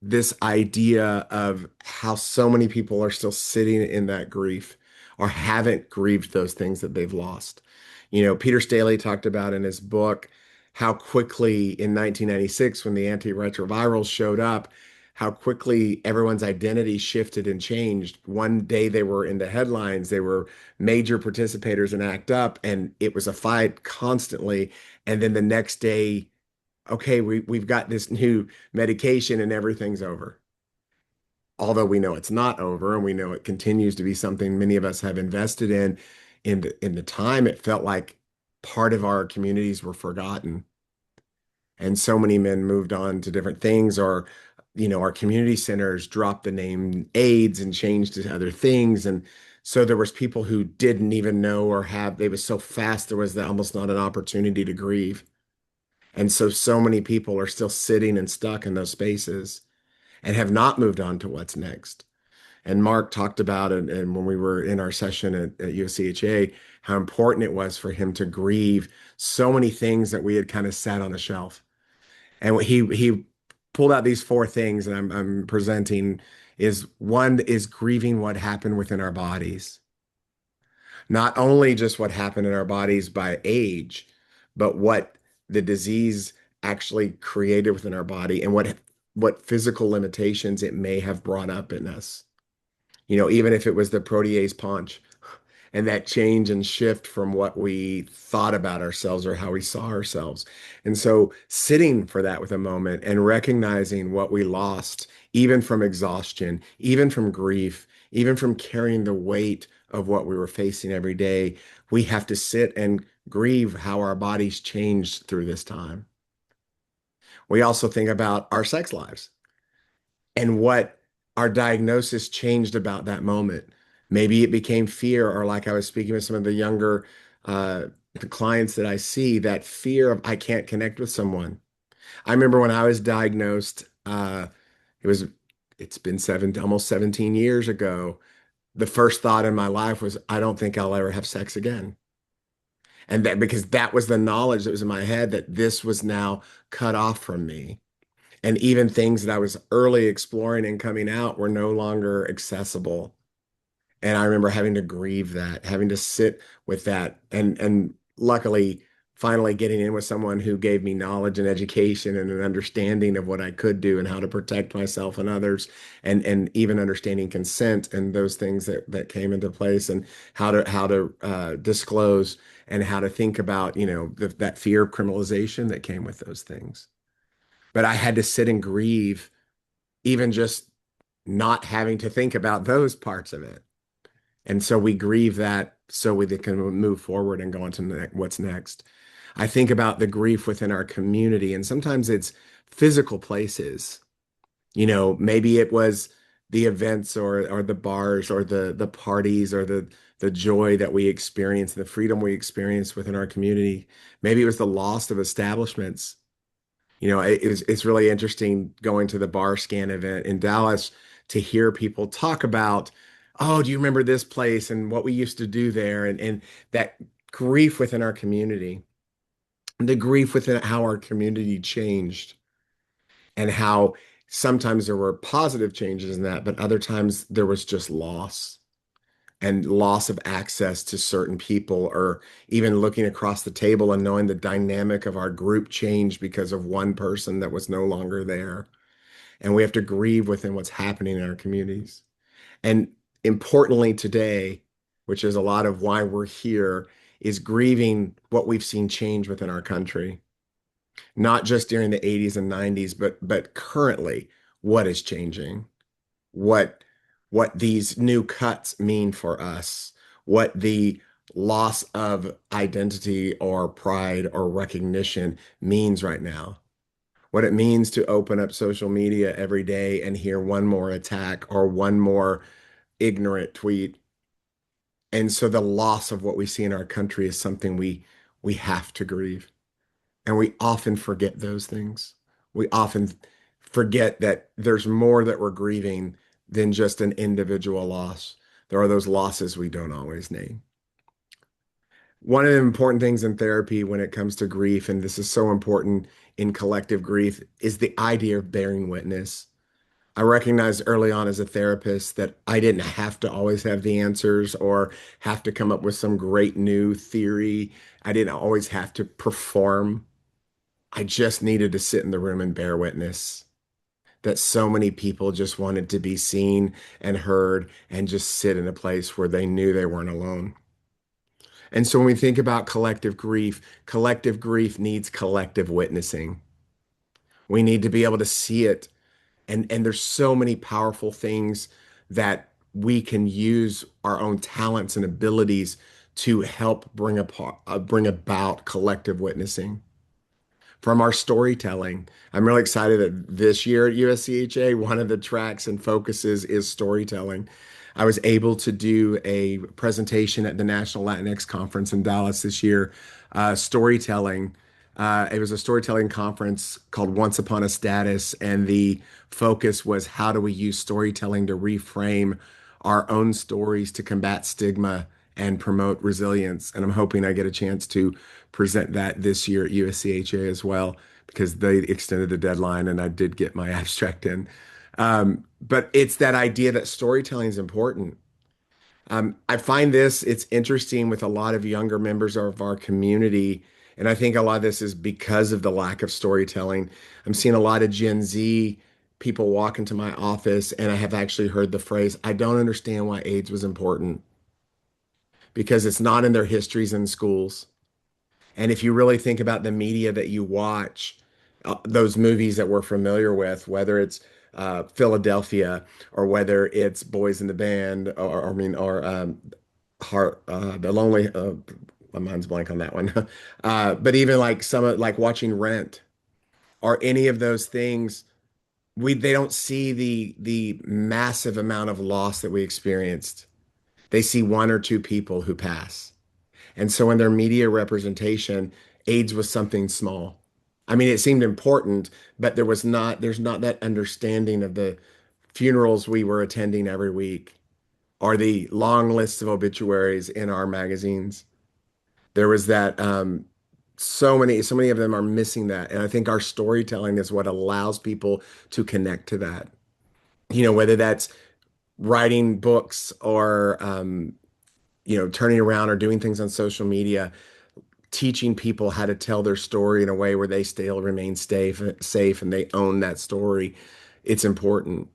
this idea of how so many people are still sitting in that grief, or haven't grieved those things that they've lost. Peter Staley talked about in his book how quickly in 1996, when the antiretrovirals showed up, how quickly everyone's identity shifted and changed. One day they were in the headlines, they were major participators in ACT UP, and it was a fight constantly. And then the next day, okay, we've got this new medication and everything's over. Although we know it's not over, and we know it continues to be something many of us have invested in the time, it felt like part of our communities were forgotten. And so many men moved on to different things, or, our community centers dropped the name AIDS and changed to other things. And so there was people who didn't even know, or they was so fast, there was almost not an opportunity to grieve. And so many people are still sitting and stuck in those spaces and have not moved on to what's next. And Mark talked about it, and when we were in our session at USCHA, how important it was for him to grieve so many things that we had kind of sat on a shelf. And what he pulled out these four things, and I'm presenting, is one is grieving what happened within our bodies. Not only just what happened in our bodies by age, but what the disease actually created within our body, and what physical limitations it may have brought up in us. Even if it was the protease punch, and that change and shift from what we thought about ourselves or how we saw ourselves. And so sitting for that with a moment and recognizing what we lost, even from exhaustion, even from grief, even from carrying the weight of what we were facing every day, we have to sit and grieve how our bodies changed through this time. We also think about our sex lives and what our diagnosis changed about that moment. Maybe it became fear, or like I was speaking with some of the younger the clients that I see, that fear of, I can't connect with someone. I remember when I was diagnosed, it's been almost 17 years ago. the first thought in my life was, I don't think I'll ever have sex again. And that because that was the knowledge that was in my head that this was now cut off from me. And even things that I was early exploring and coming out were no longer accessible. And I remember having to grieve that, having to sit with that, and luckily finally getting in with someone who gave me knowledge and education and an understanding of what I could do and how to protect myself and others, and even understanding consent and those things that came into place, and how to disclose and how to think about, that fear of criminalization that came with those things. But I had to sit and grieve, even just not having to think about those parts of it. And so we grieve that so we can move forward and go on to what's next. I think about the grief within our community, and sometimes it's physical places. Maybe it was the events or the bars or the parties or the joy that we experience, the freedom we experience within our community. Maybe it was the loss of establishments. It's really interesting going to the bar scan event in Dallas to hear people talk about, oh, do you remember this place and what we used to do there? And that grief within our community, the grief within how our community changed, and how sometimes there were positive changes in that, but other times there was just loss and loss of access to certain people, or even looking across the table and knowing the dynamic of our group changed because of one person that was no longer there. And we have to grieve within what's happening in our communities. And importantly today, which is a lot of why we're here, is grieving what we've seen change within our country, not just during the 80s and 90s, but currently what is changing, what these new cuts mean for us, what the loss of identity or pride or recognition means right now, what it means to open up social media every day and hear one more attack or one more ignorant tweet. And so the loss of what we see in our country is something we have to grieve. And we often forget those things. We often forget that there's more that we're grieving than just an individual loss. There are those losses we don't always name. One of the important things in therapy when it comes to grief, and this is so important in collective grief, is the idea of bearing witness. I recognized early on as a therapist that I didn't have to always have the answers or have to come up with some great new theory. I didn't always have to perform. I just needed to sit in the room and bear witness that so many people just wanted to be seen and heard and just sit in a place where they knew they weren't alone. And so when we think about collective grief needs collective witnessing. We need to be able to see it. And there's so many powerful things that we can use our own talents and abilities to help bring about collective witnessing from our storytelling. I'm really excited that this year at USCHA, one of the tracks and focuses is storytelling. I was able to do a presentation at the National Latinx Conference in Dallas this year, storytelling. It was a storytelling conference called Once Upon a Status, and the focus was how do we use storytelling to reframe our own stories to combat stigma and promote resilience. And I'm hoping I get a chance to present that this year at USCHA as well, because they extended the deadline and I did get my abstract in. But it's that idea that storytelling is important. I find it's interesting with a lot of younger members of our community. And I think a lot of this is because of the lack of storytelling. I'm seeing a lot of Gen Z people walk into my office, and I have actually heard the phrase, I don't understand why AIDS was important, because it's not in their histories in schools. And if you really think about the media that you watch, those movies that we're familiar with, whether it's Philadelphia or whether it's Boys in the Band, or I mean, or Heart, the Lonely, my mind's blank on that one. But even like like watching Rent or any of those things, they don't see the massive amount of loss that we experienced. They see one or two people who pass. And so in their media representation, AIDS was something small. I mean, it seemed important, but there's not that understanding of the funerals we were attending every week, or the long list of obituaries in our magazines. There was that so many of them are missing that. And I think our storytelling is what allows people to connect to that. Whether that's writing books or turning around or doing things on social media, teaching people how to tell their story in a way where they still remain safe and they own that story. It's important.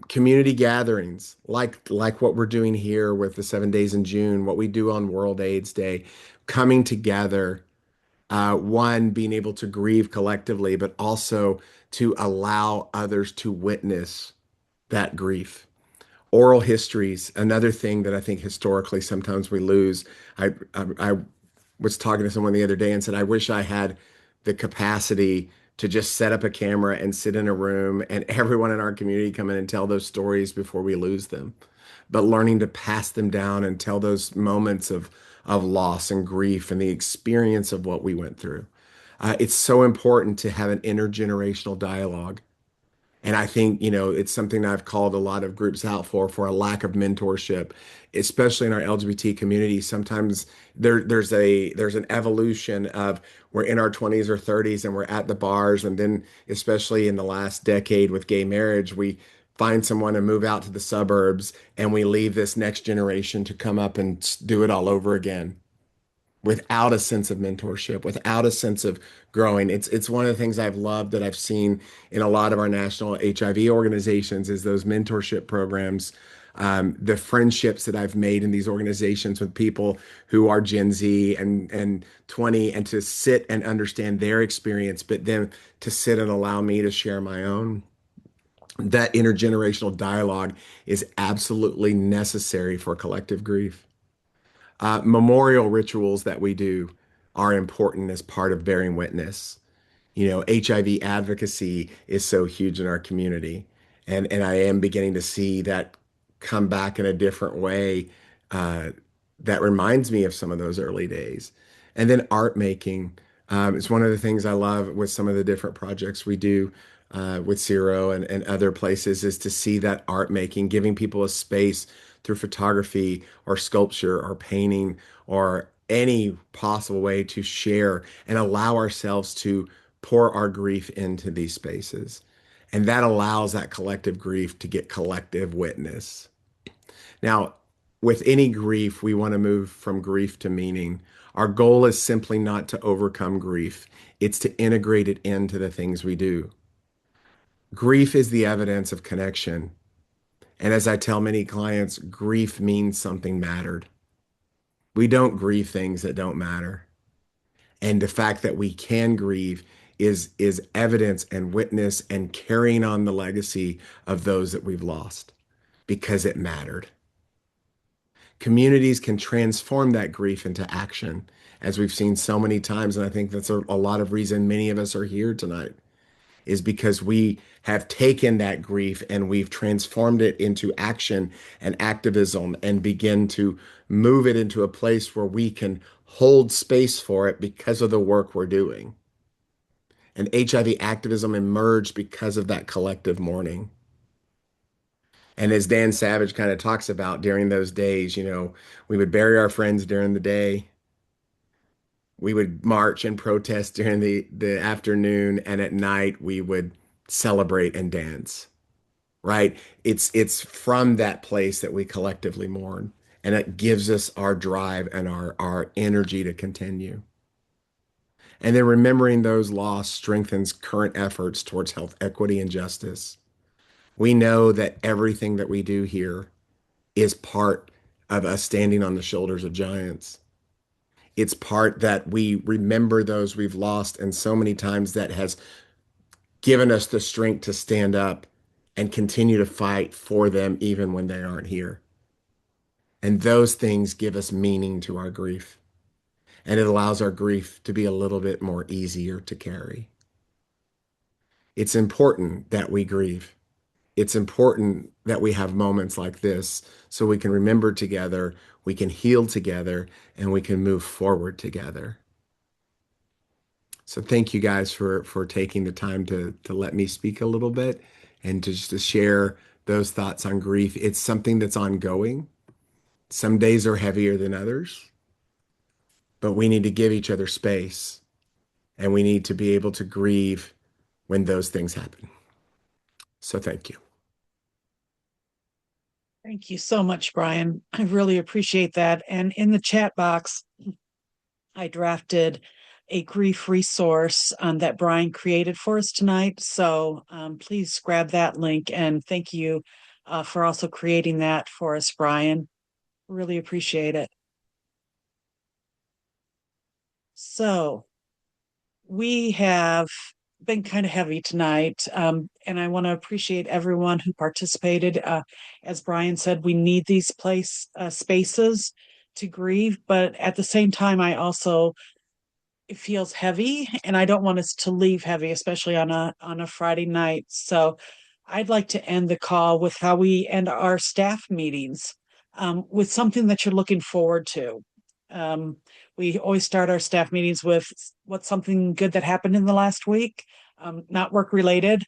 Community gatherings like what we're doing here with the 7 days in June, what we do on World AIDS Day, coming together, one, being able to grieve collectively, but also to allow others to witness that grief. Oral histories, another thing that I think historically sometimes we lose. I was talking to someone the other day and said, I wish I had the capacity to just set up a camera and sit in a room and everyone in our community come in and tell those stories before we lose them. But learning to pass them down and tell those moments of loss and grief and the experience of what we went through. It's so important to have an intergenerational dialogue. And I think, it's something that I've called a lot of groups out for a lack of mentorship, especially in our LGBT community. Sometimes there's an evolution of we're in our 20s or 30s and we're at the bars. And then, especially in the last decade with gay marriage, we find someone and move out to the suburbs and we leave this next generation to come up and do it all over again without a sense of mentorship, without a sense of growing. It's one of the things I've loved that I've seen in a lot of our national HIV organizations is those mentorship programs, the friendships that I've made in these organizations with people who are Gen Z and 20, and to sit and understand their experience, but then to sit and allow me to share my own. That intergenerational dialogue is absolutely necessary for collective grief. Memorial rituals that we do are important as part of bearing witness. HIV advocacy is so huge in our community, and I am beginning to see that come back in a different way uh, that reminds me of some of those early days. And then art making. It's one of the things I love with some of the different projects we do with Sero and other places is to see that art making, giving people a space through photography or sculpture or painting or any possible way to share and allow ourselves to pour our grief into these spaces. And that allows that collective grief to get collective witness. Now, with any grief, we want to move from grief to meaning. Our goal is simply not to overcome grief, it's to integrate it into the things we do. Grief is the evidence of connection. And as I tell many clients, grief means something mattered. We don't grieve things that don't matter. And the fact that we can grieve is evidence and witness and carrying on the legacy of those that we've lost because it mattered. Communities can transform that grief into action, as we've seen so many times. And I think that's a lot of reason many of us are here tonight is because we have taken that grief and we've transformed it into action and activism and begin to move it into a place where we can hold space for it because of the work we're doing. And HIV activism emerged because of that collective mourning. And as Dan Savage kind of talks about during those days, we would bury our friends during the day. We would march and protest during the afternoon, and at night we would celebrate and dance. Right? It's from that place that we collectively mourn, and it gives us our drive and our energy to continue. And then remembering those lost strengthens current efforts towards health equity and justice. We know that everything that we do here is part of us standing on the shoulders of giants. It's part that we remember those we've lost, and so many times that has given us the strength to stand up and continue to fight for them even when they aren't here. And those things give us meaning to our grief. And it allows our grief to be a little bit more easier to carry. It's important that we grieve. It's important that we have moments like this so we can remember together, we can heal together, and we can move forward together. So thank you guys for taking the time to let me speak a little bit and to just to share those thoughts on grief. It's something that's ongoing. Some days are heavier than others, but we need to give each other space and we need to be able to grieve when those things happen. So thank you. Thank you so much, Brian. I really appreciate that. And in the chat box, I drafted a grief resource that Brian created for us tonight. So please grab that link, and thank you for also creating that for us, Brian. Really appreciate it. So we have been kind of heavy tonight, and I want to appreciate everyone who participated. As Brian said, we need these spaces to grieve, but at the same time, I also it feels heavy, and I don't want us to leave heavy, especially on a Friday night. So I'd like to end the call with how we end our staff meetings, with something that you're looking forward to. Um, we always start our staff meetings with what's something good that happened in the last week, not work related.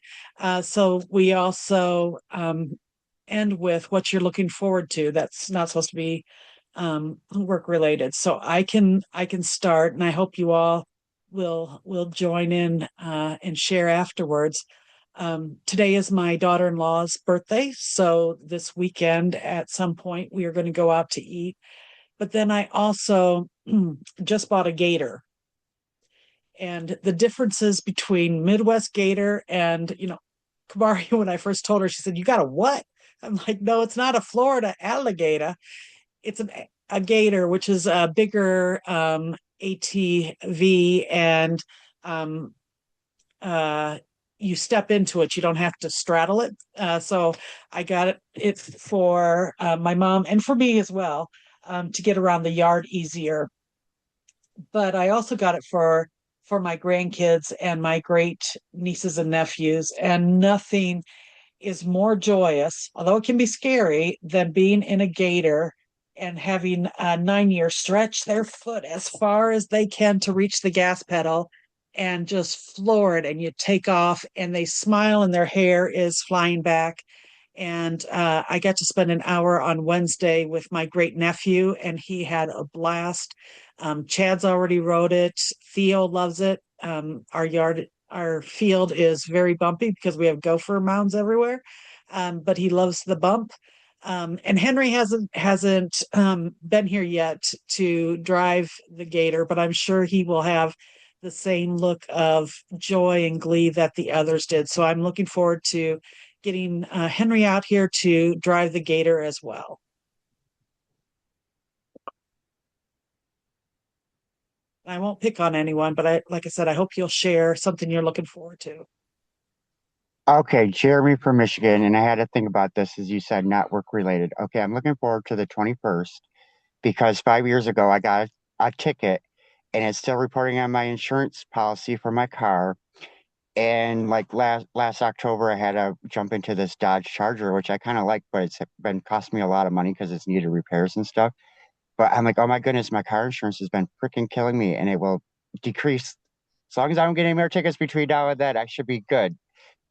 So we also end with what you're looking forward to. That's not supposed to be work related. So I can start, and I hope you all will join in and share afterwards. Today is my daughter-in-law's birthday, so this weekend at some point we are going to go out to eat. But then I also just bought a gator, and the differences between Midwest gator and Kamari, when I first told her, she said, "You got a what?" I'm like, "No, it's not a Florida alligator. It's a gator, which is a bigger ATV, and um, uh, you step into it. You don't have to straddle it. So I got it for my mom and for me as well, to get around the yard easier. But I also got it for my grandkids and my great nieces and nephews, and nothing is more joyous, although it can be scary, than being in a gator and having a 9 year stretch their foot as far as they can to reach the gas pedal and just floor it. And you take off, and they smile, and their hair is flying back. And I got to spend an hour on Wednesday with my great nephew, and he had a blast. Chad's already rode it. Theo loves it. Our field is very bumpy because we have gopher mounds everywhere, but he loves the bump. And Henry hasn't been here yet to drive the gator, but I'm sure he will have the same look of joy and glee that the others did. So I'm looking forward to getting Henry out here to drive the gator as well. I won't pick on anyone, but like I said, I hope you'll share something you're looking forward to. Okay, Jeremy from Michigan, and I had to think about this as you said, not work related. Okay, I'm looking forward to the 21st because 5 years ago I got a ticket and it's still reporting on my insurance policy for my car. And like last October, I had to jump into this Dodge Charger, which I kind of like, but it's been costing me a lot of money because it's needed repairs and stuff. But I'm like, oh my goodness, my car insurance has been freaking killing me, and it will decrease as long as I don't get any more tickets between now and then. I should be good,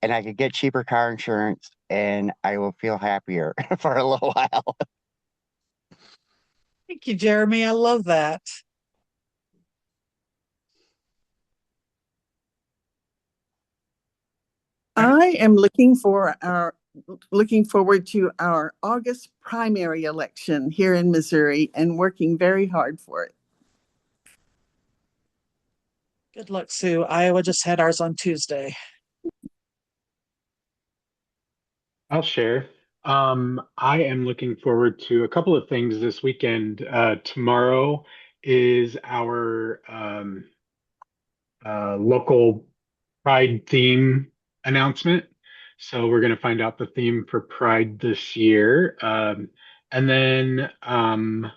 and I could get cheaper car insurance, and I will feel happier for a little while. Thank you, Jeremy. I love that. I am looking forward to our August primary election here in Missouri and working very hard for it. Good luck, Sue. Iowa just had ours on Tuesday. I'll share. I am looking forward to a couple of things this weekend. Tomorrow is our local Pride theme announcement. So we're going to find out the theme for Pride this year. And then on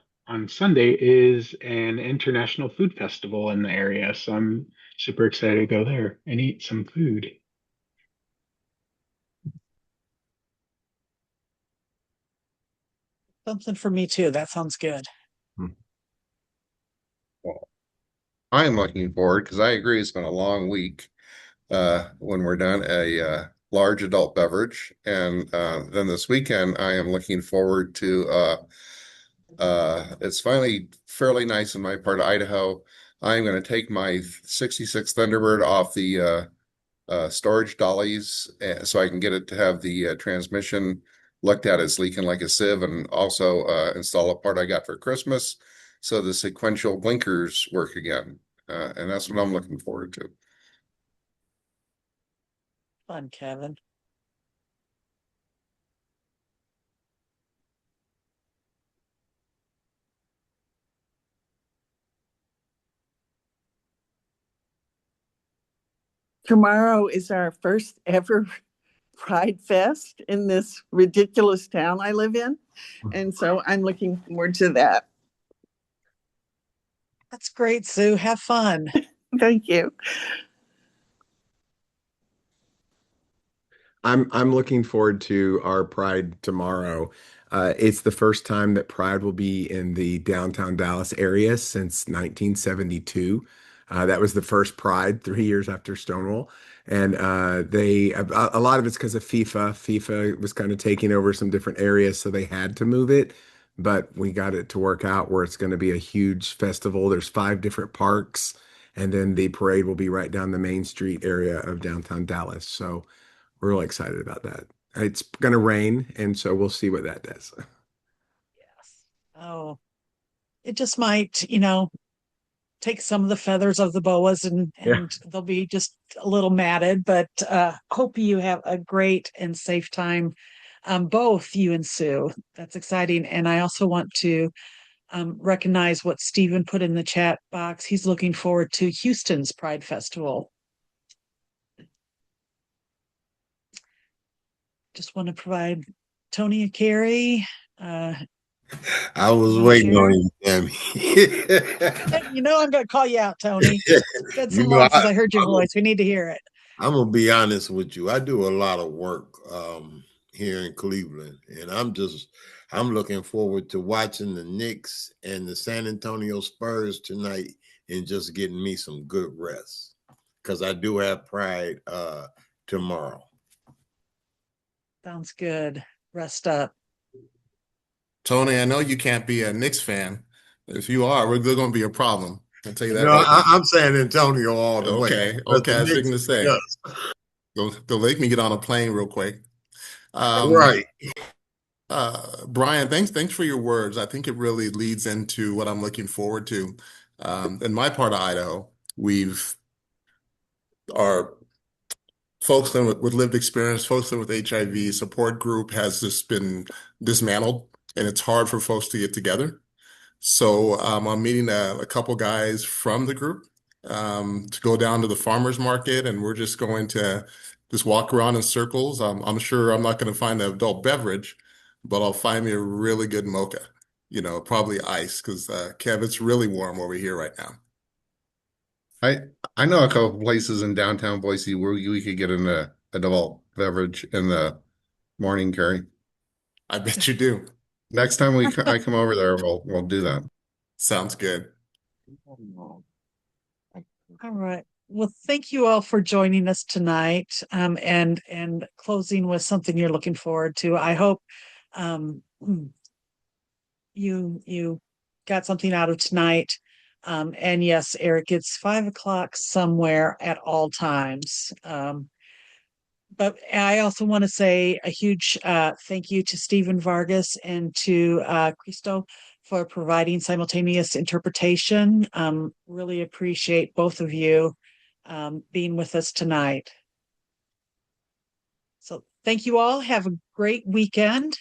Sunday is an international food festival in the area. So I'm super excited to go there and eat some food. Something for me too. That sounds good. Well, I am looking forward because I agree it's been a long week. When we're done, a large adult beverage. And then this weekend, I am looking forward to it's finally fairly nice in my part of Idaho. I'm going to take my 66 Thunderbird off the storage dollies so I can get it to have the transmission looked at as leaking like a sieve, and also install a part I got for Christmas so the sequential blinkers work again. And that's what I'm looking forward to. Fun, Kevin. Tomorrow is our first ever Pride Fest in this ridiculous town I live in. And so I'm looking forward to that. That's great, Sue. Have fun. Thank you. I'm looking forward to our Pride tomorrow. It's the first time that Pride will be in the downtown Dallas area since 1972. That was the first Pride 3 years after Stonewall. And a lot of it's because of FIFA. FIFA was kind of taking over some different areas, so they had to move it. But we got it to work out where it's going to be a huge festival. There's 5 different parks, and then the parade will be right down the Main Street area of downtown Dallas. So we're really excited about that. It's going to rain, and so we'll see what that does. Yes. Oh, it just might, take some of the feathers of the boas and they'll be just a little matted, but hope you have a great and safe time. Both you and Sue. That's exciting. And I also want to recognize what Stephen put in the chat box. He's looking forward to Houston's Pride Festival. Just want to provide Tony and Carrie. I was wanna waiting share? on you, Tammy. I'm going to call you out, Tony. It's been so You know, long since I heard your voice. We need to hear it. I'm gonna be honest with you. I do a lot of work here in Cleveland, and I'm looking forward to watching the Knicks and the San Antonio Spurs tonight and just getting me some good rest because I do have Pride tomorrow. Sounds good. Rest up. Tony, I know you can't be a Knicks fan. If you are, we're going to be a problem. I'll tell you that No, right now. I'm San Antonio all the way. Okay, But the I was Knicks, thinking to say, yes. they'll make me get on a plane real quick. Right. Brian, thanks for your words. I think it really leads into what I'm looking forward to. In my part of Idaho, our folks with lived experience, folks with HIV support group has just been dismantled, and it's hard for folks to get together. So I'm meeting a couple guys from the group to go down to the farmers market, and we're just going to just walk around in circles. I'm sure I'm not going to find an adult beverage, but I'll find me a really good mocha, probably ice, because Kev, it's really warm over here right now. I know a couple places in downtown Boise where we could get an adult beverage in the morning, Carrie. I bet you do. Next time I come over there, we'll do that. Sounds good. All right. Well, thank you all for joining us tonight, and closing with something you're looking forward to. I hope you got something out of tonight. And yes, Eric, it's 5 o'clock somewhere at all times. But I also want to say a huge thank you to Stephen Vargas and to Cristo for providing simultaneous interpretation. Really appreciate both of you being with us tonight. So thank you all. Have a great weekend.